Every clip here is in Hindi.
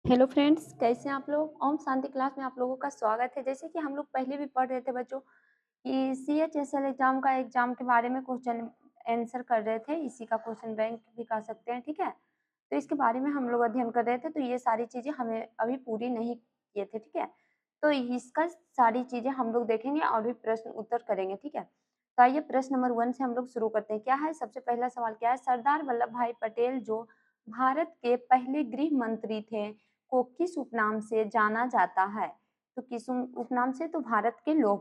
हेलो फ्रेंड्स, कैसे हैं आप लोग? ओम शांति क्लास में आप लोगों का स्वागत है। जैसे कि हम लोग पहले भी पढ़ रहे थे बच्चों कि सीएचएसएल एग्जाम के बारे में क्वेश्चन आंसर कर रहे थे। इसी का क्वेश्चन बैंक भी कह सकते हैं, ठीक है? तो इसके बारे में हम लोग अध्ययन कर रहे थे, तो ये सारी चीज़ें हमें अभी पूरी नहीं किए थे, ठीक है? तो इसका सारी चीज़ें हम लोग देखेंगे और भी प्रश्न उत्तर करेंगे, ठीक है? तो आइए प्रश्न नंबर 1 से हम लोग शुरू करते हैं। क्या है सबसे पहला सवाल क्या है? सरदार वल्लभ भाई पटेल जो भारत के पहले गृह मंत्री थे, को किस उपनाम से जाना जाता है? तो किस उपनाम से? तो भारत के लौह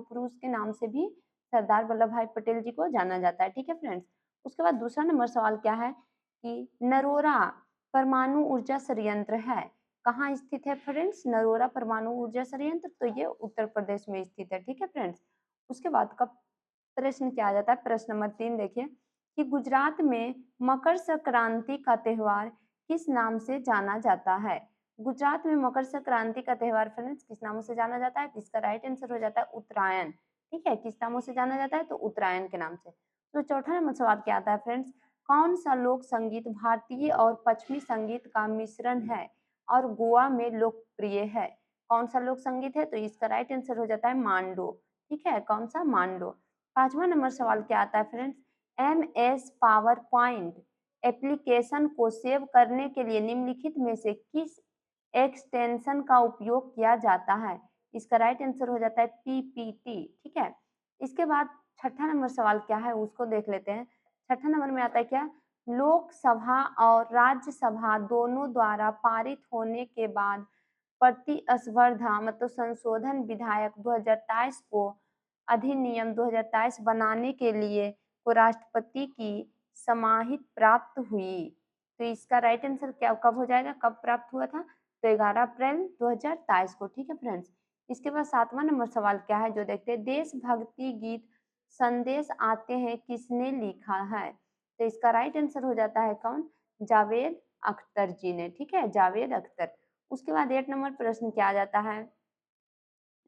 पुरुष के नाम से भी सरदार वल्लभ भाई पटेल जी को जाना जाता है, ठीक है फ्रेंड्स? उसके बाद दूसरा नंबर सवाल क्या है कि नरोरा परमाणु ऊर्जा संयंत्र है, कहाँ स्थित है फ्रेंड्स? नरोरा परमाणु ऊर्जा संयंत्र, तो ये उत्तर प्रदेश में स्थित है, ठीक है फ्रेंड्स? उसके बाद का प्रश्न क्या आ जाता है? प्रश्न नंबर 3 देखिए कि गुजरात में मकर संक्रांति का त्योहार किस नाम से जाना जाता है? गुजरात में मकर संक्रांति का त्योहार फ्रेंड्स किस नामों से जाना जाता है? तो इसका राइट आंसर हो जाता है उत्तरायण, ठीक है? किस नामों से जाना जाता है? तो उत्तरायण के नाम से। तो चौथा नंबर सवाल क्या आता है फ्रेंड्स? कौन सा लोक संगीत भारतीय और पश्चिमी संगीत का मिश्रण है और गोवा में लोकप्रिय है? कौन सा लोक संगीत है? तो इसका राइट आंसर हो जाता है मांडो, ठीक है? कौन सा? मांडो। पांचवा नंबर सवाल क्या आता है friends? MS power point application को सेव करने के लिए निम्नलिखित में से किस एक्सटेंशन का उपयोग किया जाता है? इसका राइट आंसर हो जाता है PPT, ठीक है? इसके बाद छठा नंबर सवाल क्या है उसको देख लेते हैं। छठा नंबर में आता है क्या? लोकसभा और राज्यसभा दोनों द्वारा पारित होने के बाद प्रतिस्पर्धा मतलब संशोधन विधायक 2023 को अधिनियम 2023 बनाने के लिए को राष्ट्रपति की समाहित प्राप्त हुई। तो इसका राइट आंसर क्या कब हो जाएगा? कब प्राप्त हुआ था? तो 11 अप्रैल 2023 को, ठीक है फ्रेंड्स? इसके बाद सातवां नंबर सवाल क्या है जो देखते हैं? देशभक्ति गीत संदेश आते हैं किसने लिखा है? तो इसका राइट आंसर हो जाता है कौन? जावेद अख्तर जी ने, ठीक है? जावेद अख्तर। उसके बाद 8 नंबर प्रश्न क्या आ जाता है?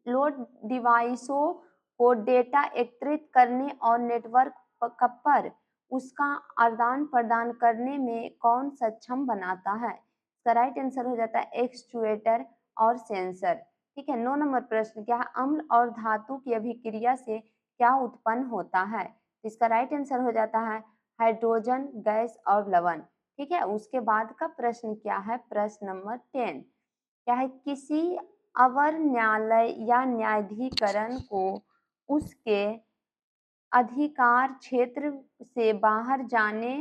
लोड डिवाइसों को डेटा एकत्रित करने और नेटवर्क पर उसका आदान प्रदान करने में कौन सक्षम बनाता है? इसका राइट आंसर हो जाता है एक्चुएटर और सेंसर, ठीक है? 9 नंबर प्रश्न क्या है? अम्ल और धातु की अभिक्रिया से क्या उत्पन्न होता है? इसका राइट आंसर हो जाता है हाइड्रोजन गैस और लवण, ठीक है? उसके बाद का प्रश्न क्या है? प्रश्न नंबर 10 क्या है? किसी अवर न्यायालय या न्यायाधिकरण को उसके अधिकार क्षेत्र से बाहर जाने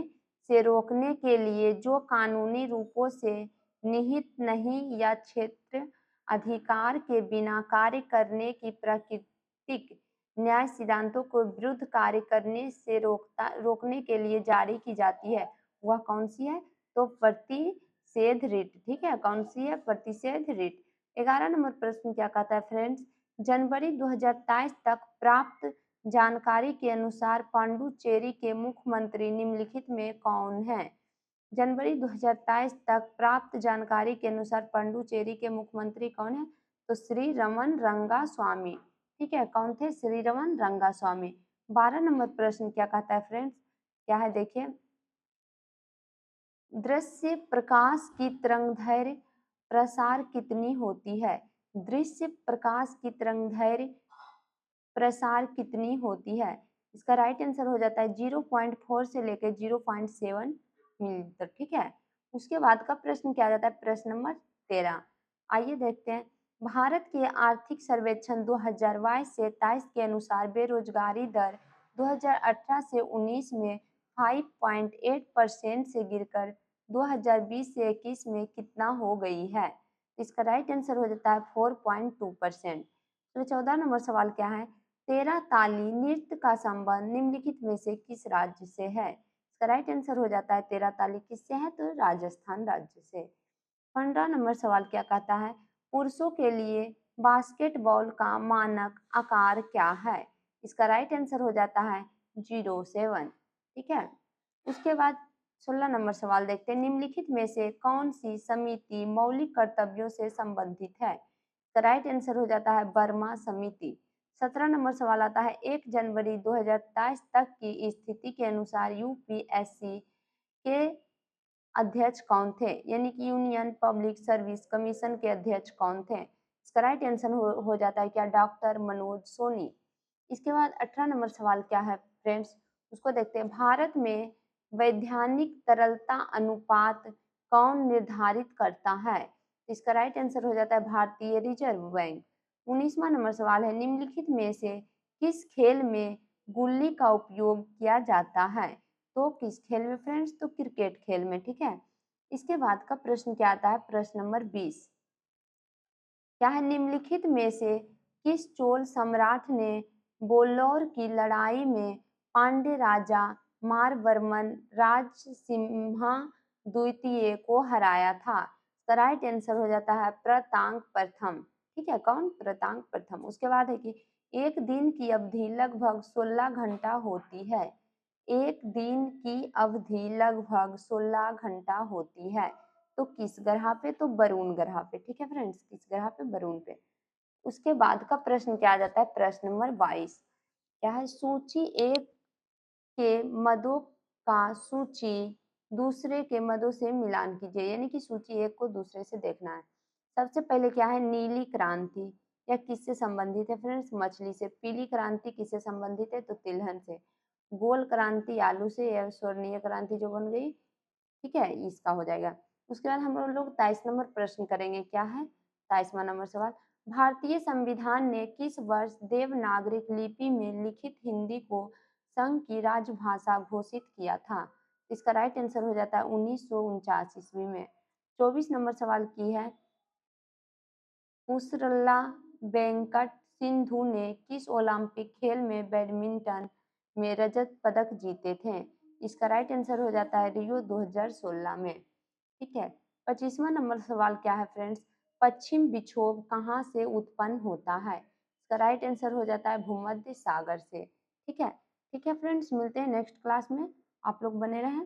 से रोकने के लिए जो कानूनी रूपों से निहित नहीं या क्षेत्र अधिकार के बिना कार्य करने की प्राकृतिक न्याय सिद्धांतों को विरुद्ध कार्य करने से रोकने के लिए जारी की जाती है, वह कौन सी है? तो प्रतिषेध रिट, ठीक है? कौन सी है? प्रतिषेध रिट। 11 नंबर प्रश्न क्या कहता है फ्रेंड्स? जनवरी 2023 तक प्राप्त जानकारी के अनुसार पांडुचेरी के मुख्यमंत्री निम्नलिखित में कौन हैं? जनवरी 2023 तक प्राप्त जानकारी के अनुसार पांडुचेरी के मुख्यमंत्री कौन है? तो श्री रमन रंगास्वामी, ठीक है? कौन थे? श्री रमन रंगास्वामी। 12 नंबर प्रश्न क्या कहता है फ्रेंड्स? क्या है देखिए? दृश्य प्रकाश की तरंगदैर्घ्य प्रसार कितनी होती है? दृश्य प्रकाश की तरंगदैर्घ्य प्रसार कितनी होती है? इसका राइट आंसर हो जाता है 0.4 से लेकर 0.7 मीटर, ठीक है? उसके बाद का प्रश्न क्या आ जाता है? प्रश्न नंबर 13 आइए देखते हैं। भारत के आर्थिक सर्वेक्षण 2022 से 23 के अनुसार बेरोजगारी दर 2018 से 19 में 5.8% से गिरकर 2020 से 21 में कितना हो गई है? इसका राइट आंसर हो जाता है 4.2%। तो 14 नंबर सवाल क्या है? तेरह ताली नृत्य का संबंध निम्नलिखित में से किस राज्य से है? इसका राइट आंसर हो जाता है तेरह ताली किससे है? तो राजस्थान राज्य से। 15 नंबर सवाल क्या कहता है? पुरुषों के लिए बास्केटबॉल का मानक आकार क्या है? इसका राइट आंसर हो जाता है 07, ठीक है? उसके बाद 16 नंबर सवाल देखते हैं। निम्नलिखित में से कौन सी समिति मौलिक कर्तव्यों से संबंधित है? इसका राइट आंसर हो जाता है बर्मा समिति। 17 नंबर सवाल आता है 1 जनवरी 2023 तक की स्थिति के अनुसार यूपीएससी के अध्यक्ष कौन थे, यानी कि यूनियन पब्लिक सर्विस कमीशन के अध्यक्ष कौन थे। इसका राइट आंसर हो जाता है क्या, डॉक्टर मनोज सोनी। इसके बाद 18 नंबर सवाल क्या है फ्रेंड्स, उसको देखते हैं। भारत में वैधानिक तरलता अनुपात कौन निर्धारित करता है। इसका राइट आंसर हो जाता है भारतीय रिजर्व बैंक। 19वां नंबर सवाल है, निम्नलिखित में से किस खेल में गुल्ली का उपयोग किया जाता है। तो किस खेल में फ्रेंड्स, तो क्रिकेट खेल में, ठीक है। इसके बाद का प्रश्न क्या आता है, प्रश्न नंबर 20 क्या है, निम्नलिखित में से किस चोल सम्राट ने बोल्लौर की लड़ाई में पांड्य राजा मारवर्मन राजसिम्हा द्वितीय को हराया था। तो राइट आंसर हो जाता है प्रतांग प्रथम, ठीक है, कौन, प्रतांग प्रथम। उसके बाद है कि एक दिन की अवधि लगभग 16 घंटा होती है। एक दिन की अवधि लगभग 16 घंटा होती है। तो किस ग्रह पे, तो वरुण ग्रह पे, ठीक है फ्रेंड्स, किस ग्रह पे, वरुण पे। उसके बाद का प्रश्न क्या आ जाता है, प्रश्न नंबर 22 क्या है, सूची एक के मदों का सूची दूसरे के मदों से मिलान कीजिए, यानी कि सूची एक को दूसरे से देखना है। सबसे पहले क्या है, नीली क्रांति, यह किससे संबंधित है फ्रेंड्स, मछली से। पीली क्रांति किससे संबंधित है, तो तिलहन से। गोल क्रांति आलू से, या स्वर्णीय क्रांति जो बन गई, ठीक है, इसका हो जाएगा। उसके बाद हम लोग 23 नंबर प्रश्न करेंगे, क्या है 23वां नंबर सवाल, भारतीय संविधान ने किस वर्ष देवनागरिक लिपि में लिखित हिंदी को संघ की राजभाषा घोषित किया था। इसका राइट आंसर हो जाता है 1949 ईस्वी में। 24 नंबर सवाल की है, पुसरला वेंकट सिंधु ने किस ओलंपिक खेल में बैडमिंटन में रजत पदक जीते थे। इसका राइट आंसर हो जाता है रियो 2016 में, ठीक है। 25वां नंबर सवाल क्या है फ्रेंड्स, पश्चिम विक्षोभ कहाँ से उत्पन्न होता है। इसका राइट आंसर हो जाता है भूमध्य सागर से, ठीक है। ठीक है फ्रेंड्स, मिलते हैं नेक्स्ट क्लास में, आप लोग बने रहें।